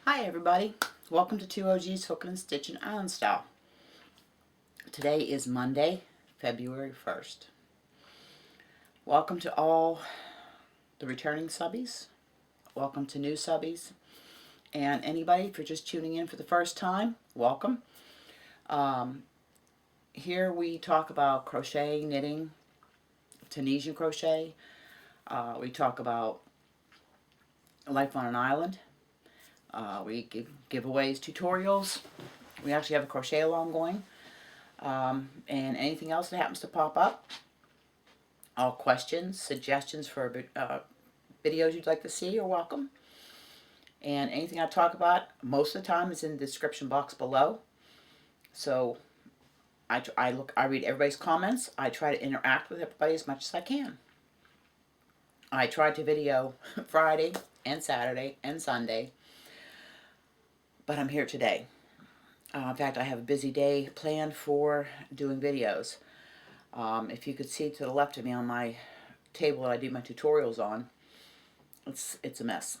Hi everybody, welcome to 2OG's Hooking and Stitching Island Style. Today is Monday, February 1st. Welcome to all the returning subbies. Welcome to new subbies. And anybody, if you're just tuning in for the first time, welcome. Here we talk about crochet, knitting, Tunisian crochet. We talk about life on an island. We give giveaways, tutorials. We actually have a crochet along going. And anything else that happens to pop up. All questions, suggestions for videos you'd like to see are welcome. And anything I talk about, most of the time, is in the description box below. So I read everybody's comments. I try to interact with everybody as much as I can. I tried to video Friday and Saturday and Sunday, but I'm here today. In fact, I have a busy day planned for doing videos. If you could see to the left of me on my table that I do my tutorials on, it's a mess.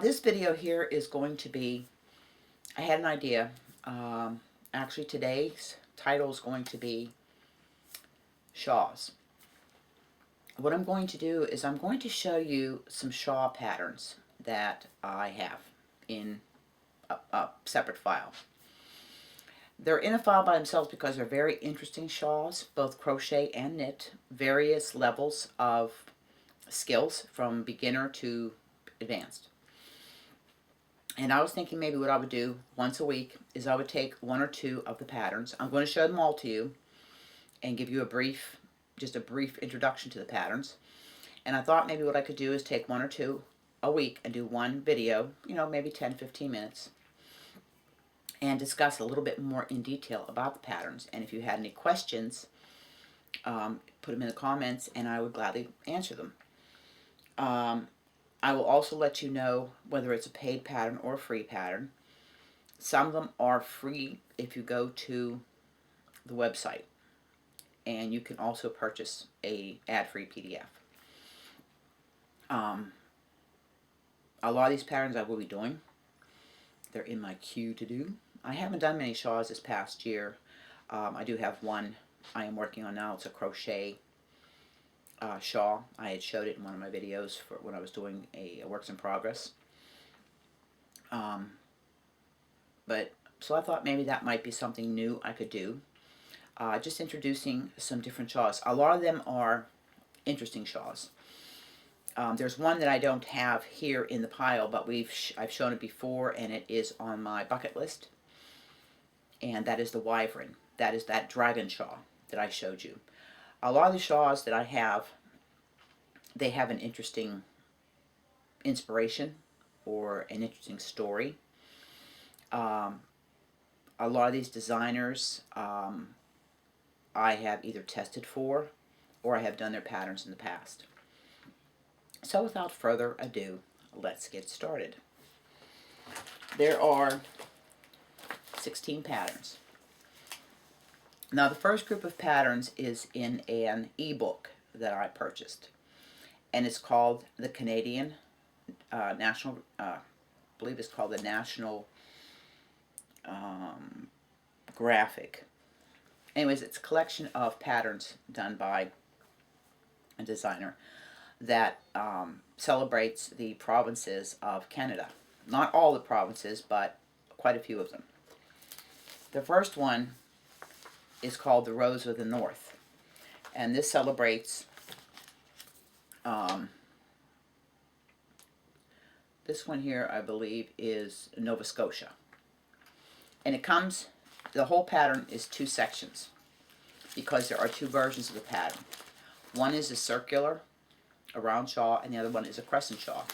This video here is going to be, I had an idea. Actually, today's title is going to be shawls. What I'm going to do is I'm going to show you some shawl patterns that I have in a separate file. They're in a file by themselves because they're very interesting shawls, both crochet and knit, various levels of skills from beginner to advanced. And I was thinking maybe what I would do once a week is I would take one or two of the patterns. I'm going to show them all to you and give you just a brief introduction to the patterns. And I thought maybe what I could do is take one or two a week and do one video, maybe 10-15 minutes, and discuss a little bit more in detail about the patterns. And if you had any questions, put them in the comments and I would gladly answer them. I will also let you know whether it's a paid pattern or a free pattern. Some of them are free if you go to the website, and you can also purchase a ad-free PDF. A lot of these patterns I will be doing. They're in my queue to do. I haven't done many shawls this past year. I do have one I am working on now. It's a crochet shawl. I had showed it in one of my videos for when I was doing a works in progress. So I thought maybe that might be something new I could do. Just introducing some different shawls. A lot of them are interesting shawls. There's one that I don't have here in the pile, but I've shown it before, and it is on my bucket list. And that is the wyvern. That is that dragon shawl that I showed you. A lot of the shawls that I have, they have an interesting inspiration or an interesting story. A lot of these designers I have either tested for or I have done their patterns in the past. So without further ado, let's get started. There are 16 patterns. Now the first group of patterns is in an ebook that I purchased, and it's called the Canadian National, I believe it's called the National Graphic. Anyways, it's a collection of patterns done by a designer that celebrates the provinces of Canada. Not all the provinces, but quite a few of them. The first one is called the Rose of the North, and this celebrates this one here, I believe, is Nova Scotia. And it comes, the whole pattern is two sections because there are two versions of the pattern. One is a circular, a round shawl, and the other one is a crescent shawl.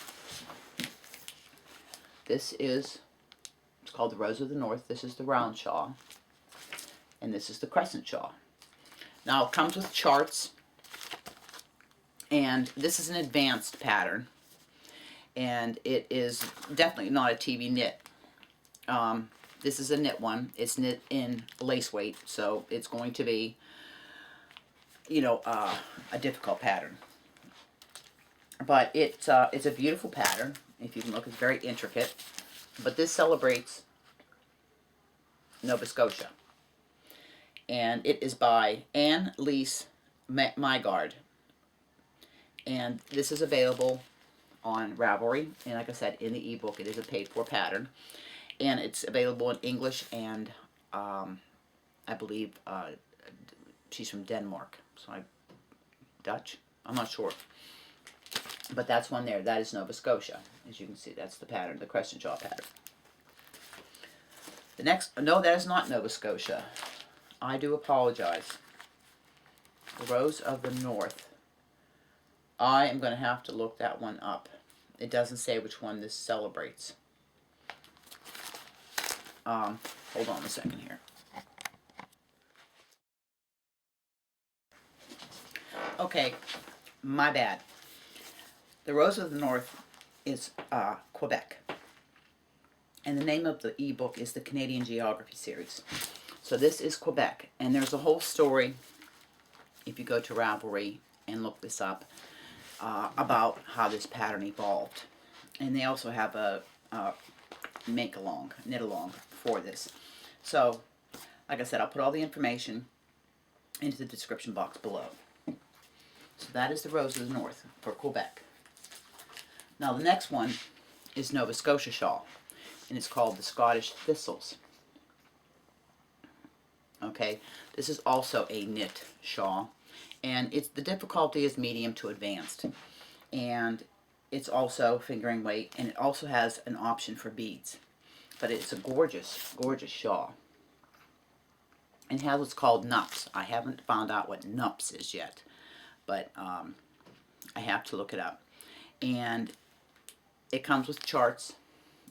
This is, it's called the Rose of the North. This is the round shawl, and this is the crescent shawl. Now it comes with charts, and this is an advanced pattern, and it is definitely not a TV knit. This is a knit one. It's knit in lace weight, so it's going to be, a difficult pattern. But it's a beautiful pattern. If you can look, it's very intricate. But this celebrates Nova Scotia. And it is by Anne-Lise Maigard. And this is available on Ravelry. And like I said, in the ebook, it is a paid-for pattern. And it's available in English and I believe she's from Denmark. So Dutch? I'm not sure. But that's one there. That is Nova Scotia. As you can see, that's the pattern, the crescent shawl pattern. The next, no, that is not Nova Scotia. I do apologize. The Rose of the North. I am going to have to look that one up. It doesn't say which one this celebrates. Hold on a second here. Okay, my bad. The Rose of the North is Quebec. And the name of the ebook is the Canadian Geography series. So this is Quebec. And there's a whole story, if you go to Ravelry and look this up, about how this pattern evolved. And they also have a make-along, knit-along for this. So, like I said, I'll put all the information into the description box below. So that is the Rose of the North for Quebec. Now the next one is Nova Scotia Shawl, and it's called the Scottish Thistles. Okay, this is also a knit shawl, and the difficulty is medium to advanced, and it's also fingering weight, and it also has an option for beads. But it's a gorgeous, gorgeous shawl. And it has what's called nups. I haven't found out what nups is yet, but I have to look it up. And it comes with charts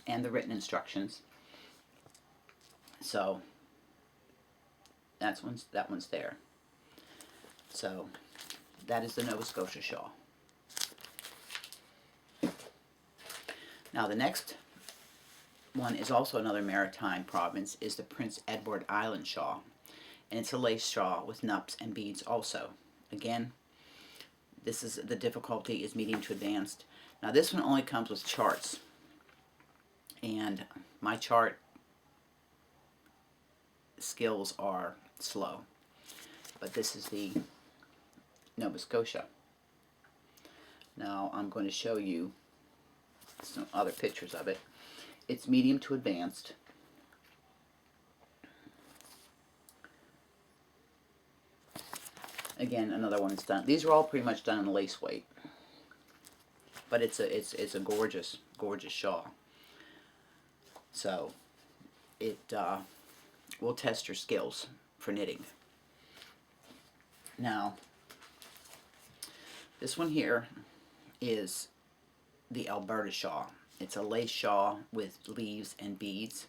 and the written instructions. So that one's there. So that is the Nova Scotia shawl. Now the next one is also another maritime province, is the Prince Edward Island shawl. And it's a lace shawl with nups and beads also. Again, this is the difficulty is medium to advanced. Now this one only comes with charts. And my chart skills are slow. But this is the Nova Scotia. Now I'm going to show you some other pictures of it. It's medium to advanced. Again, another one is done. These are all pretty much done in lace weight. But it's a gorgeous, gorgeous shawl. So it will test your skills for knitting. Now, this one here is the Alberta shawl. It's a lace shawl with leaves and beads.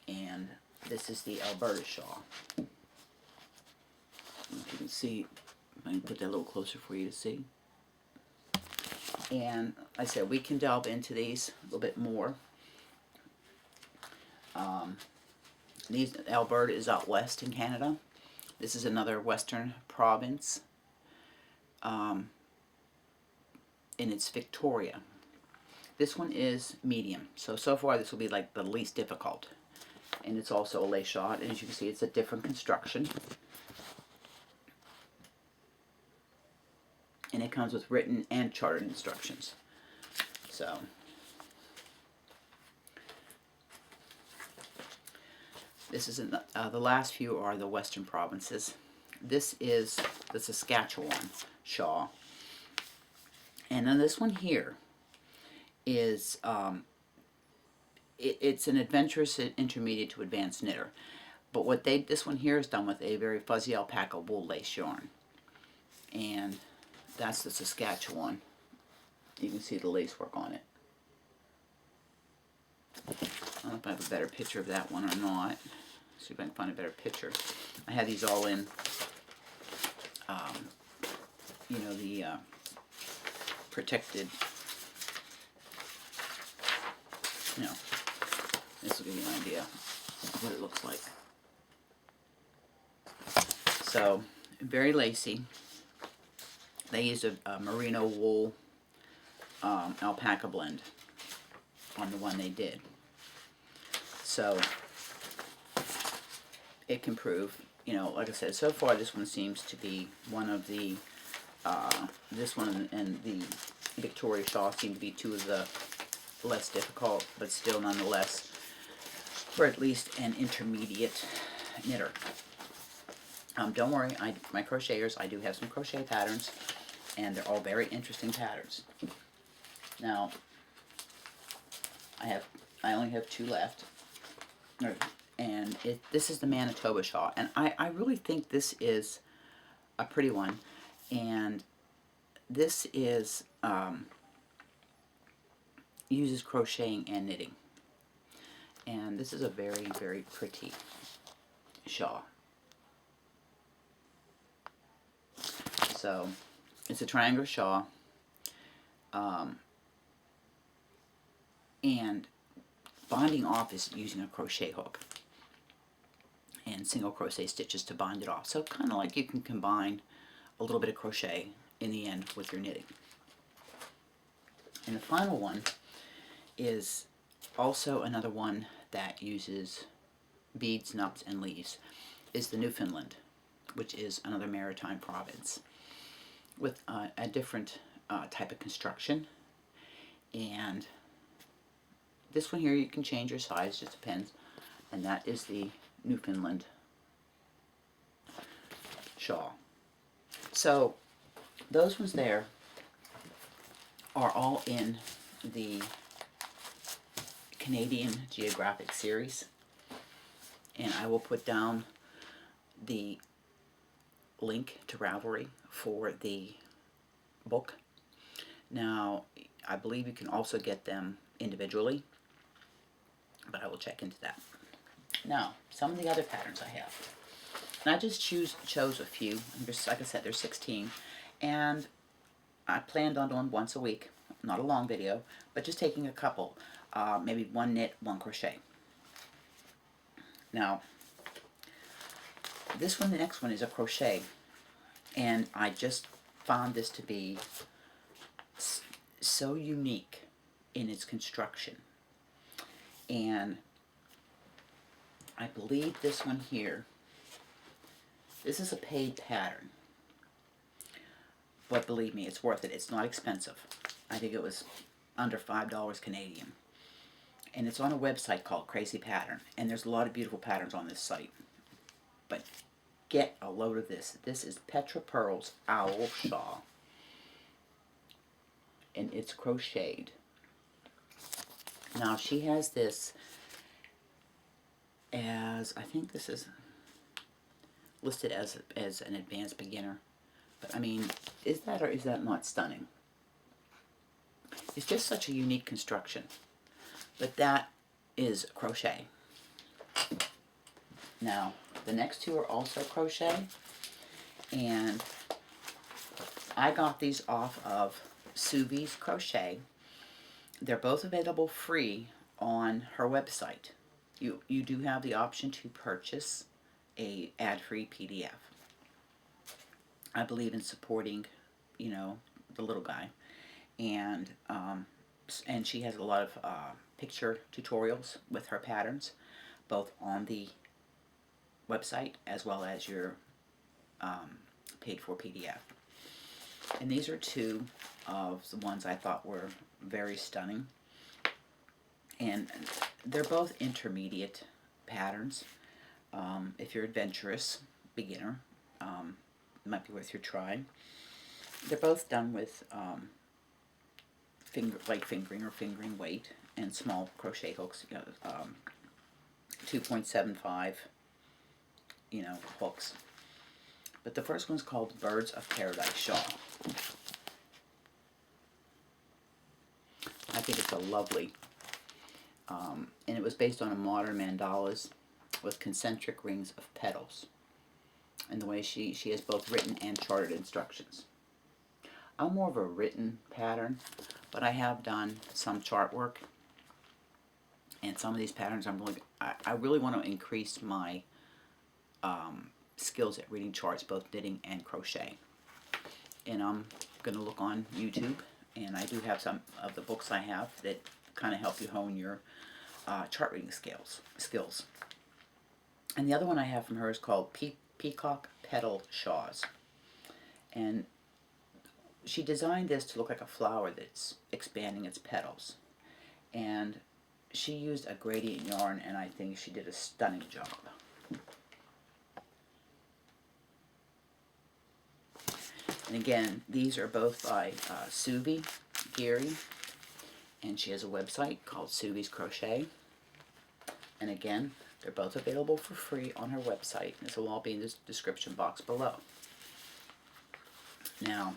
And this is the Alberta shawl. If you can see, I can put that a little closer for you to see. And like I said, we can delve into these a little bit more. Alberta is out west in Canada. This is another western province. And it's Victoria. This one is medium. So far this will be like the least difficult. And it's also a lace shawl. And as you can see, it's a different construction. And it comes with written and charted instructions. So this is the last few are the western provinces. This is the Saskatchewan shawl. And then this one here is it's an adventurous intermediate to advanced knitter. But what this one here is done with a very fuzzy alpaca wool lace yarn. And that's the Saskatchewan. You can see the lace work on it. I don't know if I have a better picture of that one or not. See if I can find a better picture. I have these all in, you know, the protected, you know, this will give you an idea of what it looks like. So, very lacy. They use a merino wool alpaca blend. on the one they did. So it can prove, you know, like I said, so far this one seems to be one of the, this one and the Victoria Shawl seem to be two of the less difficult, but still nonetheless, for at least an intermediate knitter. Don't worry, my crocheters, I do have some crochet patterns, and they're all very interesting patterns. Now, I only have 2 left, and this is the Manitoba Shawl, and I really think this is a pretty one, and this is uses crocheting and knitting, and this is a very, very pretty shawl. So it's a triangular shawl, and binding off is using a crochet hook and single crochet stitches to bind it off. So kind of like you can combine a little bit of crochet in the end with your knitting. And the final one is also another one that uses beads, nuts, and leaves, is the Newfoundland, which is another maritime province with a different type of construction. And this one here you can change your size, just depends, and that is the Newfoundland shawl. So those ones there are all in the Canadian Geographic series, and I will put down the link to Ravelry for the book. Now, I believe you can also get them individually, but I will check into that. Now, some of the other patterns I have, and I just chose a few. There's, like I said, there's 16, and I planned on doing once a week, not a long video, but just taking a couple, maybe one knit, one crochet. Now, this one, the next one is a crochet, and I just found this to be so unique in its construction. And I believe this one here, this is a paid pattern, but believe me, it's worth it. It's not expensive. I think it was under $5 Canadian. And it's on a website called Crazy Pattern, and there's a lot of beautiful patterns on this site. But get a load of this. This is Petra Pearl's Owl Shawl, and it's crocheted. Now she has this as, I think this is listed as an advanced beginner, but I mean, is that or is that not stunning? It's just such a unique construction. But that is crochet. Now, the next two are also crochet, and I got these off of Suvi's Crochet. They're both available free on her website. You do have the option to purchase a ad-free PDF. I believe in supporting, you know, the little guy, and she has a lot of picture tutorials with her patterns, both on the website as well as your paid for PDF. And these are two of the ones I thought were very stunning, and they're both intermediate patterns. If you're adventurous, beginner, it might be worth your try. They're both done with light fingering or fingering weight and small crochet hooks, 2.75, hooks. But the first one's called Birds of Paradise Shawl. I think it's a lovely, and it was based on a modern mandalas with concentric rings of petals. And the way she has both written and charted instructions. I'm more of a written pattern, but I have done some chart work, and some of these patterns I really want to increase my skills at reading charts, both knitting and crochet. And I'm going to look on YouTube, and I do have some of the books I have that kind of help you hone your chart reading skills. And the other one I have from her is called Peacock Petal Shawls. And she designed this to look like a flower that's expanding its petals. And she used a gradient yarn, and I think she did a stunning job. And again, these are both by Suvi Geary, and she has a website called Suvi's Crochet. And again, they're both available for free on her website. This will all be in the description box below. Now,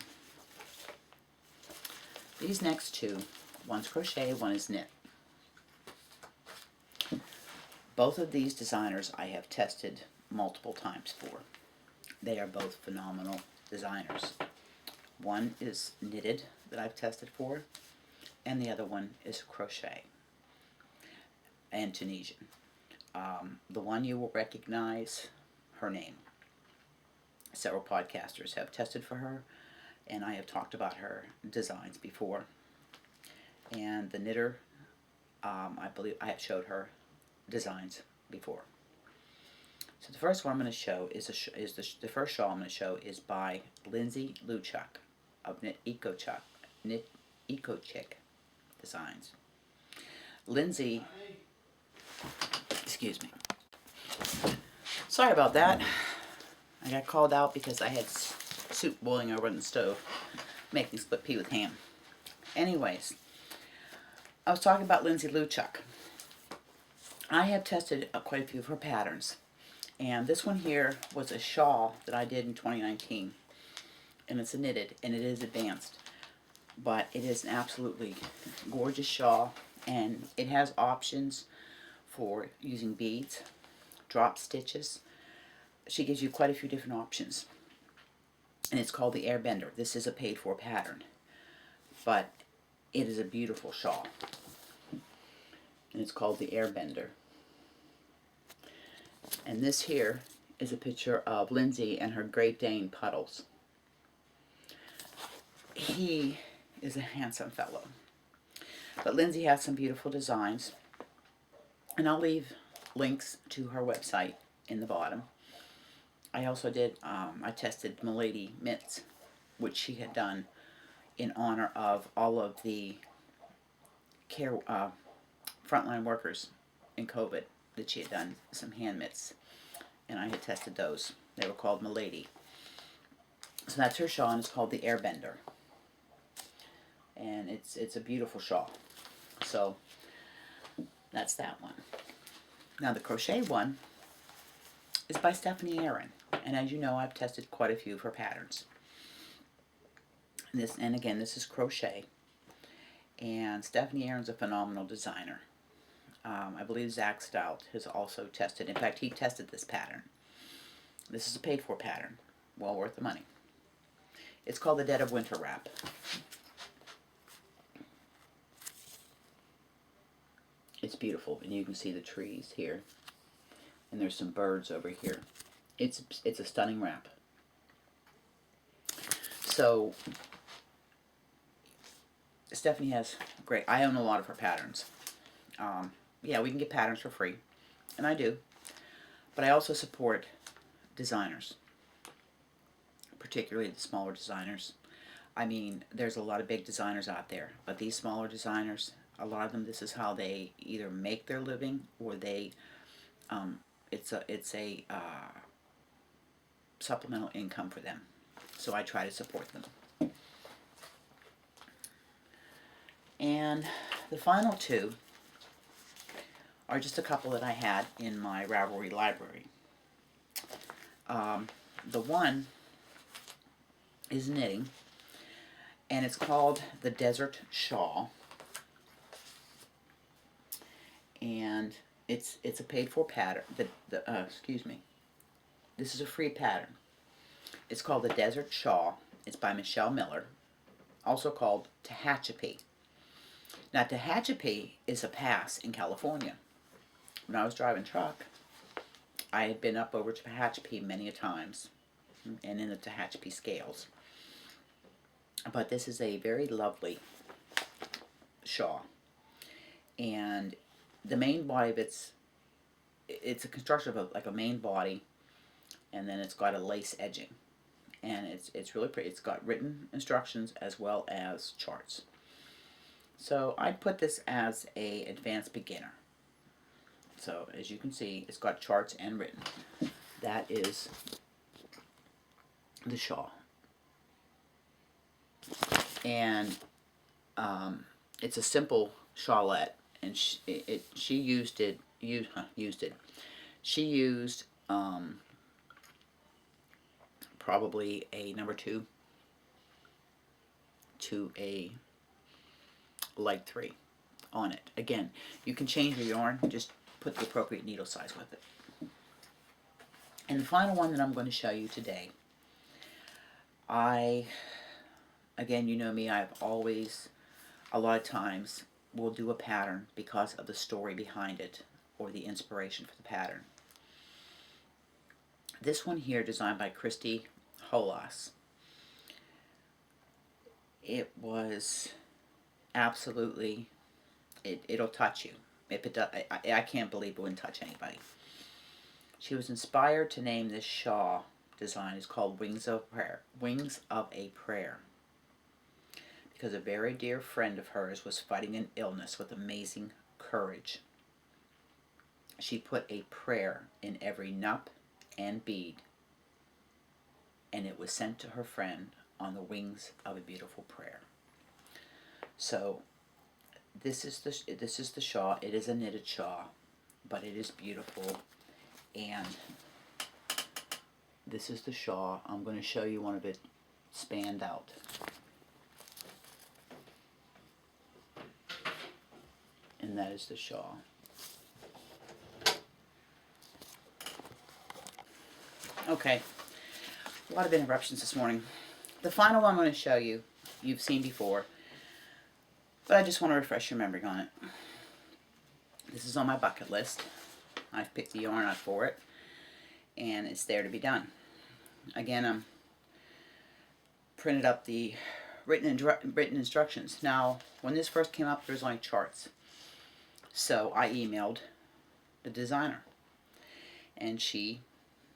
these next two, one's crochet, one is knit. Both of these designers I have tested multiple times for. They are both phenomenal designers. One is knitted that I've tested for, and the other one is crochet and Tunisian. The one you will recognize her name. Several podcasters have tested for her, and I have talked about her designs before. And the knitter, I believe I have showed her designs before. So the first one I'm going to show is the first shawl I'm going to show is by Lindsay Luchuk of Knit Eco Chick Designs. Lindsay, excuse me. Sorry about that. I got called out because I had soup boiling over on the stove, making split pea with ham. Anyways, I was talking about Lindsay Luchuk. I have tested quite a few of her patterns, and this one here was a shawl that I did in 2019, and it's a knitted, and it is advanced, but it is an absolutely gorgeous shawl, and it has options for using beads, drop stitches. She gives you quite a few different options, and it's called the Airbender. This is a paid-for pattern, but it is a beautiful shawl, and it's called the Airbender. And this here is a picture of Lindsay and her Great Dane Puddles. He is a handsome fellow, but Lindsay has some beautiful designs, and I'll leave links to her website in the bottom. I also did, I tested Milady Mitts, which she had done in honor of all of the care frontline workers in COVID, that she had done some hand mitts, and I had tested those. They were called Milady. So that's her shawl, and it's called the Airbender, and it's a beautiful shawl. So that's that one. Now the crochet one is by Stephanie Aaron, and as you know, I've tested quite a few of her patterns. And again, this is crochet, and Stephanie Aaron's a phenomenal designer. I believe Zach Stout has also tested. In fact, he tested this pattern. This is a paid-for pattern, well worth the money. It's called the Dead of Winter Wrap. It's beautiful, and you can see the trees here, and there's some birds over here. It's a stunning wrap. So Stephanie has great. I own a lot of her patterns. Yeah, we can get patterns for free, and I do. But I also support designers, particularly the smaller designers. I mean, there's a lot of big designers out there, but these smaller designers, a lot of them, this is how they either make their living, or they, it's a supplemental income for them. So I try to support them. And the final two are just a couple that I had in my Ravelry library. The one is knitting, and it's called the Desert Shawl, and it's a paid-for pattern. Excuse me. This is a free pattern. It's called the Desert Shawl. It's by Michelle Miller, also called Tehachapi. Now, Tehachapi is a pass in California. When I was driving truck, I had been up over to Tehachapi many a times, and in the Tehachapi scales. But this is a very lovely shawl, and the main body of it's a construction of like a main body, and then it's got a lace edging, and it's really pretty. It's got written instructions as well as charts. So I'd put this as a advanced beginner. So as you can see, it's got charts and written. That is the shawl, and it's a simple shawlette, and she used it. She used probably a number 2 to a light 3 on it. Again, you can change your yarn, just put the appropriate needle size with it. And the final one that I'm going to show you today, again, you know me, I've always, a lot of times, will do a pattern because of the story behind it or the inspiration for the pattern. This one here, designed by Christy Holas, it was absolutely, it'll touch you. If it does, I can't believe it wouldn't touch anybody. She was inspired to name this shawl design. It's called Wings of Prayer. Wings of a Prayer. Because a very dear friend of hers was fighting an illness with amazing courage. She put a prayer in every nup and bead, and it was sent to her friend on the wings of a beautiful prayer. So this is the shawl. It is a knitted shawl, but it is beautiful. And this is the shawl. I'm going to show you one of it spanned out. And that is the shawl. Okay, a lot of interruptions this morning. The final one I'm going to show you, you've seen before, but I just want to refresh your memory on it. This is on my bucket list. I've picked the yarn out for it, and it's there to be done. Again, I'm printed up the written instructions. Now, when this first came up, there was only charts. So I emailed the designer, and she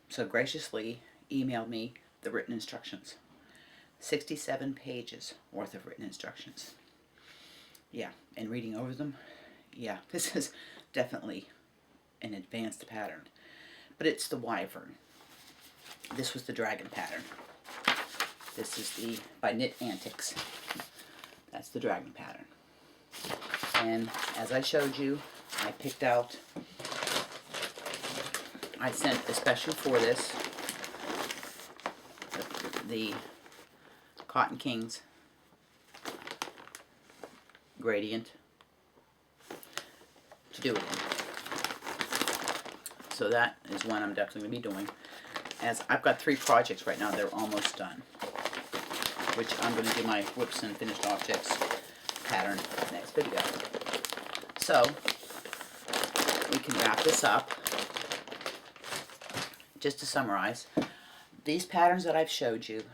so graciously emailed me the written instructions. 67 pages worth of written instructions. Yeah, and reading over them, yeah, this is definitely an advanced pattern. But it's the wyvern. This was the dragon pattern. This is the by Knit Antics. That's the dragon pattern. And as I showed you, I picked out, I sent especially for this the Cotton Kings gradient to do it in. So that is one I'm definitely going to be doing. As I've got 3 projects right now, they're almost done, which I'm going to do my Whips and Finished Objects pattern next video. So we can wrap this up. Just to summarize, these patterns that I've showed you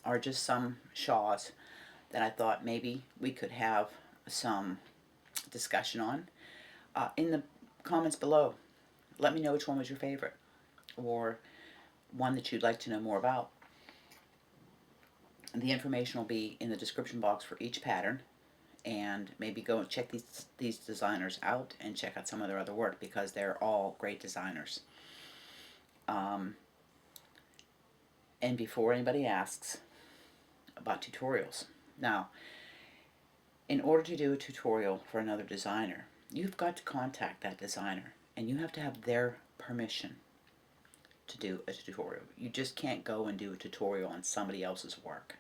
are just some shawls that I thought maybe we could have some discussion on. In the comments below, let me know which one was your favorite, or one that you'd like to know more about. The information will be in the description box for each pattern, and maybe go and check these designers out and check out some of their other work, because they're all great designers. And before anybody asks about tutorials, now, in order to do a tutorial for another designer, you've got to contact that designer, and you have to have their permission to do a tutorial. You just can't go and do a tutorial on somebody else's work.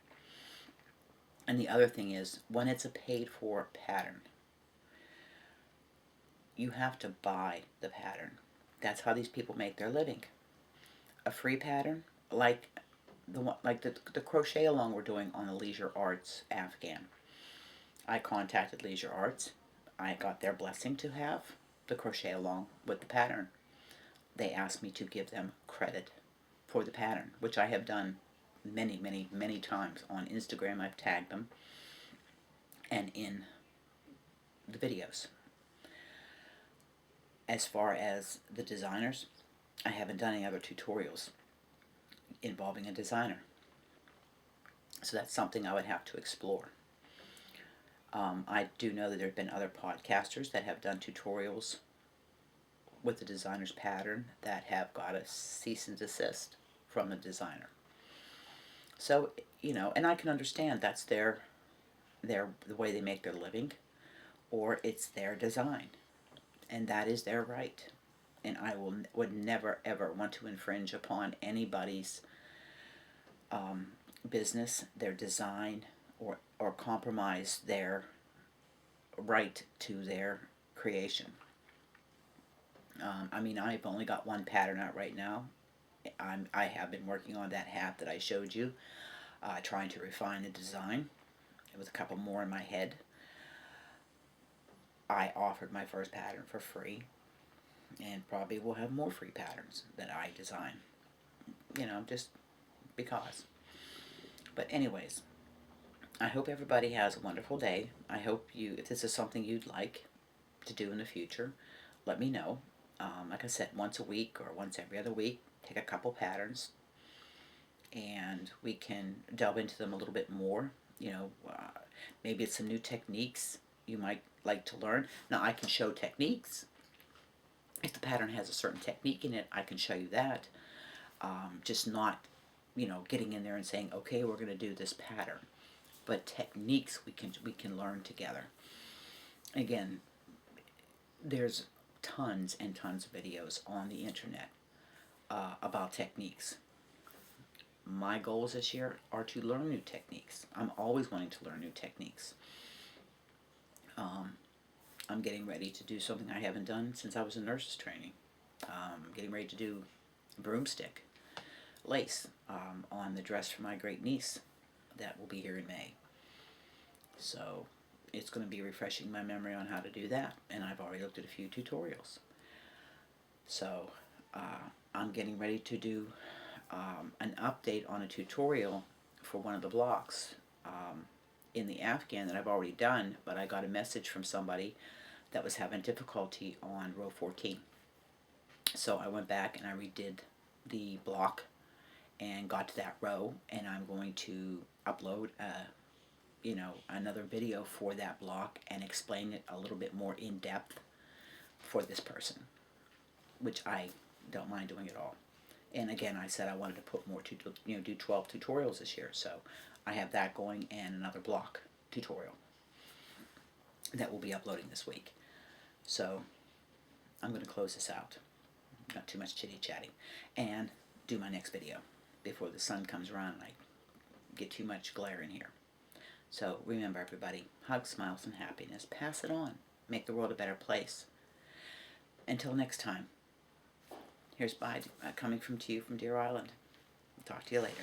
And the other thing is, when it's a paid-for pattern, you have to buy the pattern. That's how these people make their living. A free pattern, like the crochet along we're doing on the Leisure Arts Afghan. I contacted Leisure Arts. I got their blessing to have the crochet along with the pattern. They asked me to give them credit for the pattern, which I have done many, many, many times on Instagram. I've tagged them, and in the videos. As far as the designers, I haven't done any other tutorials involving a designer. So that's something I would have to explore. I do know that there have been other podcasters that have done tutorials with the designer's pattern that have got a cease and desist from the designer. So, you know, and I can understand that's the way they make their living, or it's their design, and that is their right. And I would never ever want to infringe upon anybody's business, their design, or compromise their right to their creation. I mean, I've only got one pattern out right now. I have been working on that hat that I showed you, trying to refine the design. There was a couple more in my head. I offered my first pattern for free, and probably will have more free patterns that I design. You know, just because. But anyways, I hope everybody has a wonderful day. I hope if this is something you'd like to do in the future, let me know. Like I said, once a week or once every other week, take a couple patterns, and we can delve into them a little bit more. You know, maybe it's some new techniques you might like to learn. Now, I can show techniques. If the pattern has a certain technique in it, I can show you that. Just not, you know, getting in there and saying, okay, we're going to do this pattern. But techniques we can learn together. Again, there's tons and tons of videos on the internet about techniques. My goals this year are to learn new techniques. I'm always wanting to learn new techniques. I'm getting ready to do something I haven't done since I was in nurse's training. Getting ready to do broomstick lace on the dress for my great niece that will be here in May. So it's going to be refreshing my memory on how to do that, and I've already looked at a few tutorials. So I'm getting ready to do an update on a tutorial for one of the blocks in the Afghan that I've already done, but I got a message from somebody that was having difficulty on row 14. So I went back and I redid the block and got to that row, and I'm going to upload you know, another video for that block and explain it a little bit more in depth for this person, which I don't mind doing at all. And again, I said I wanted to put more do 12 tutorials this year, so I have that going and another block tutorial that will be uploading this week. So I'm going to close this out. Not too much chitty-chatting, and do my next video before the sun comes around and I get too much glare in here. So remember, everybody, hugs, smiles, and happiness. Pass it on. Make the world a better place. Until next time, here's bye coming to you from Deer Island. Talk to you later.